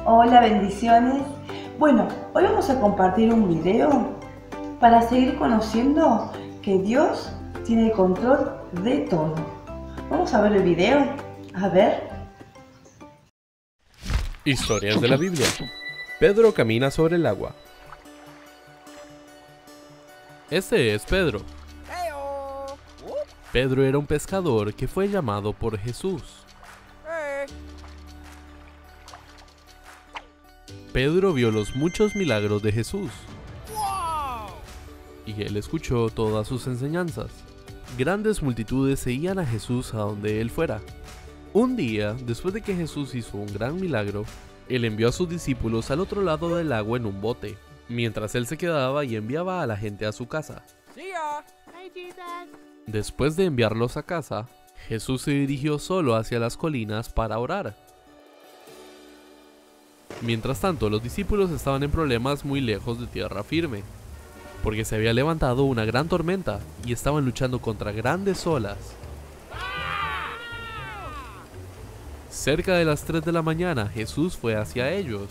Hola, bendiciones. Bueno, hoy vamos a compartir un video para seguir conociendo que Dios tiene el control de todo. Vamos a ver el video. A ver. Historias de la Biblia. Pedro camina sobre el agua. Este es Pedro. Pedro era un pescador que fue llamado por Jesús. Pedro vio los muchos milagros de Jesús. Y él escuchó todas sus enseñanzas. Grandes multitudes seguían a Jesús a donde él fuera. Un día, después de que Jesús hizo un gran milagro, él envió a sus discípulos al otro lado del agua en un bote, mientras él se quedaba y enviaba a la gente a su casa. Después de enviarlos a casa, Jesús se dirigió solo hacia las colinas para orar. Mientras tanto, los discípulos estaban en problemas muy lejos de tierra firme, porque se había levantado una gran tormenta y estaban luchando contra grandes olas. Cerca de las 3 de la mañana, Jesús fue hacia ellos,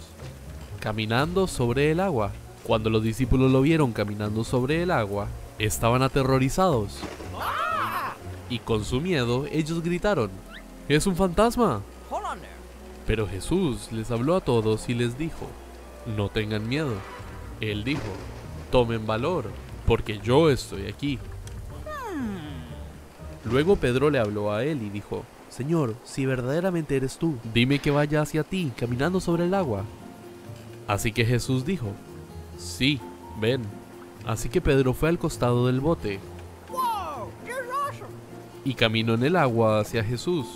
caminando sobre el agua. Cuando los discípulos lo vieron caminando sobre el agua, estaban aterrorizados. Y con su miedo, ellos gritaron: ¡Es un fantasma! Pero Jesús les habló a todos y les dijo: no tengan miedo. Él dijo: tomen valor, porque yo estoy aquí. Luego Pedro le habló a él y dijo: Señor, si verdaderamente eres tú, dime que vaya hacia ti, caminando sobre el agua. Así que Jesús dijo: sí, ven. Así que Pedro fue al costado del bote y caminó en el agua hacia Jesús.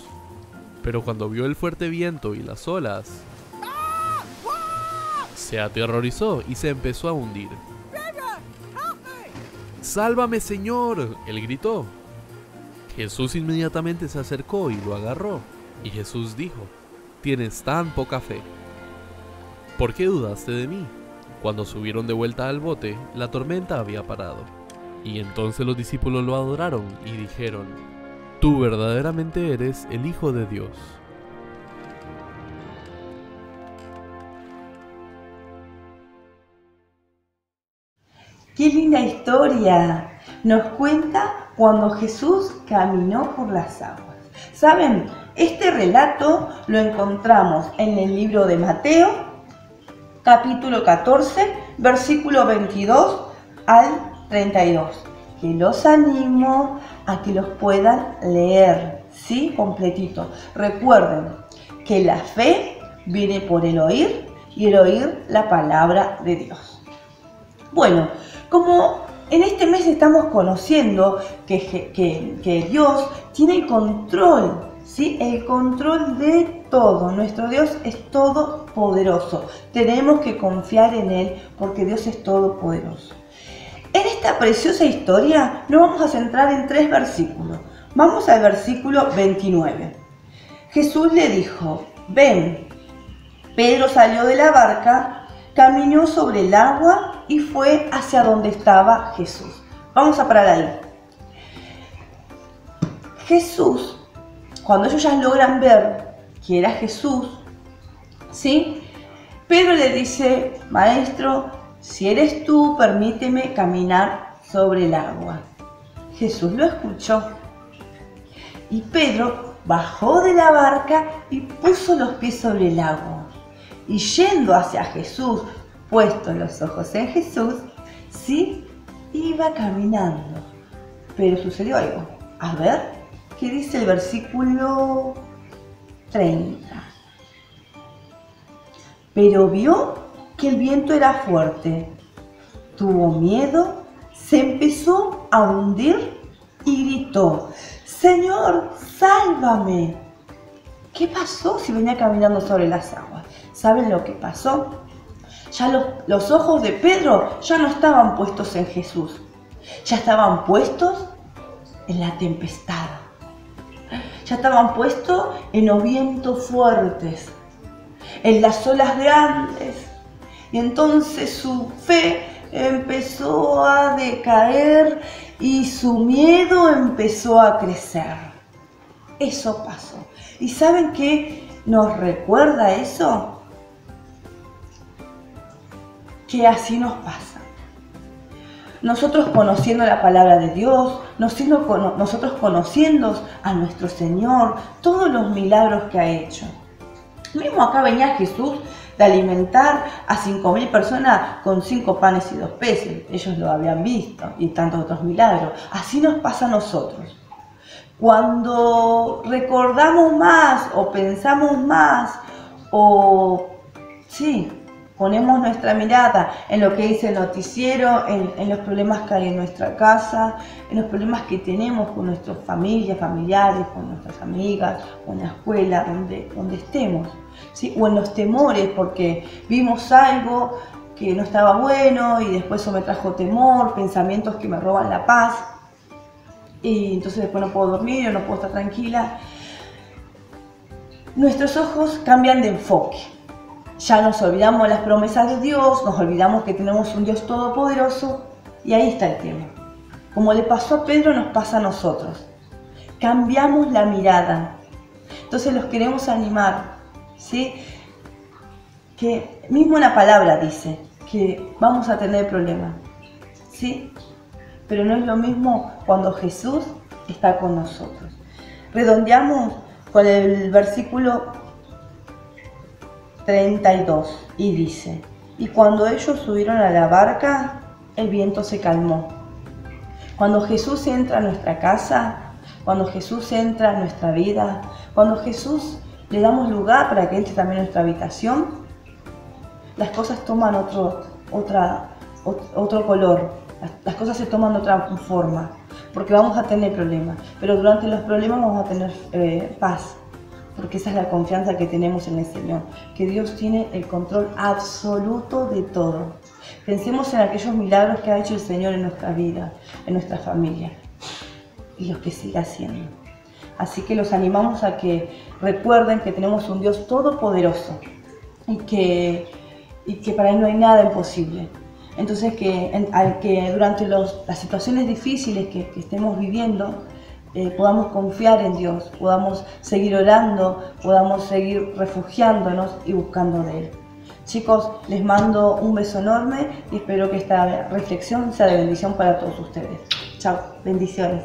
Pero cuando vio el fuerte viento y las olas, se aterrorizó y se empezó a hundir. ¡Sálvame, Señor!, él gritó. Jesús inmediatamente se acercó y lo agarró. Y Jesús dijo: tienes tan poca fe. ¿Por qué dudaste de mí? Cuando subieron de vuelta al bote, la tormenta había parado. Y entonces los discípulos lo adoraron y dijeron: tú verdaderamente eres el Hijo de Dios. ¡Qué linda historia! Nos cuenta cuando Jesús caminó por las aguas. ¿Saben? Este relato lo encontramos en el libro de Mateo, capítulo 14, versículo 22 al 32. Que los animo a que los puedan leer, ¿sí? Completito. Recuerden que la fe viene por el oír y el oír la palabra de Dios. Bueno, como en este mes estamos conociendo que Dios tiene el control, ¿sí? El control de todo. Nuestro Dios es todopoderoso. Tenemos que confiar en Él porque Dios es todopoderoso. En esta preciosa historia nos vamos a centrar en 3 versículos. Vamos al versículo 29. Jesús le dijo: ven. Pedro salió de la barca, caminó sobre el agua y fue hacia donde estaba Jesús. Vamos a parar ahí. Jesús, cuando ellos ya logran ver que era Jesús, ¿sí? Pedro le dice: maestro, si eres tú, permíteme caminar sobre el agua. Jesús lo escuchó. Y Pedro bajó de la barca y puso los pies sobre el agua. Y yendo hacia Jesús, puestos los ojos en Jesús, sí, iba caminando. Pero sucedió algo. A ver, ¿qué dice el versículo 30? Pero vio que el viento era fuerte, tuvo miedo, se empezó a hundir y gritó: Señor, sálvame. ¿Qué pasó si venía caminando sobre las aguas? ¿Saben lo que pasó? Ya los ojos de Pedro ya no estaban puestos en Jesús, ya estaban puestos en la tempestad, ya estaban puestos en los vientos fuertes, en las olas grandes. Y entonces su fe empezó a decaer y su miedo empezó a crecer. eso pasó. ¿Y saben qué nos recuerda eso? Que así nos pasa. Nosotros conociendo la palabra de Dios, nosotros conociendo a nuestro Señor, todos los milagros que ha hecho. Mismo acá venía Jesús de alimentar a 5.000 personas con 5 panes y 2 peces. Ellos lo habían visto y tantos otros milagros. Así nos pasa a nosotros. Cuando recordamos más o pensamos más o ponemos nuestra mirada en lo que dice el noticiero, en los problemas que hay en nuestra casa, en los problemas que tenemos con nuestras familias, familiares, con nuestras amigas, con la escuela, donde estemos, ¿sí? O en los temores porque vimos algo que no estaba bueno y después eso me trajo temor, pensamientos que me roban la paz y entonces después no puedo dormir o no puedo estar tranquila. Nuestros ojos cambian de enfoque. Ya nos olvidamos de las promesas de Dios, nos olvidamos que tenemos un Dios todopoderoso y ahí está el tema. Como le pasó a Pedro, nos pasa a nosotros. Cambiamos la mirada. Entonces los queremos animar, ¿sí? Que mismo la palabra dice que vamos a tener problemas, ¿sí? Pero no es lo mismo cuando Jesús está con nosotros. Redondeamos con el versículo 32 y dice: y cuando ellos subieron a la barca, el viento se calmó. Cuando Jesús entra a nuestra casa, cuando Jesús entra a nuestra vida, cuando Jesús le damos lugar para que entre también a nuestra habitación, las cosas toman otro color, las cosas se toman de otra forma, porque vamos a tener problemas, pero durante los problemas vamos a tener paz. Porque esa es la confianza que tenemos en el Señor, que Dios tiene el control absoluto de todo. Pensemos en aquellos milagros que ha hecho el Señor en nuestra vida, en nuestra familia, y los que sigue haciendo. Así que los animamos a que recuerden que tenemos un Dios todopoderoso y que para Él no hay nada imposible. Entonces que durante las situaciones difíciles que estemos viviendo, podamos confiar en Dios, podamos seguir orando, podamos seguir refugiándonos y buscando de Él. Chicos, les mando un beso enorme y espero que esta reflexión sea de bendición para todos ustedes. Chao, bendiciones.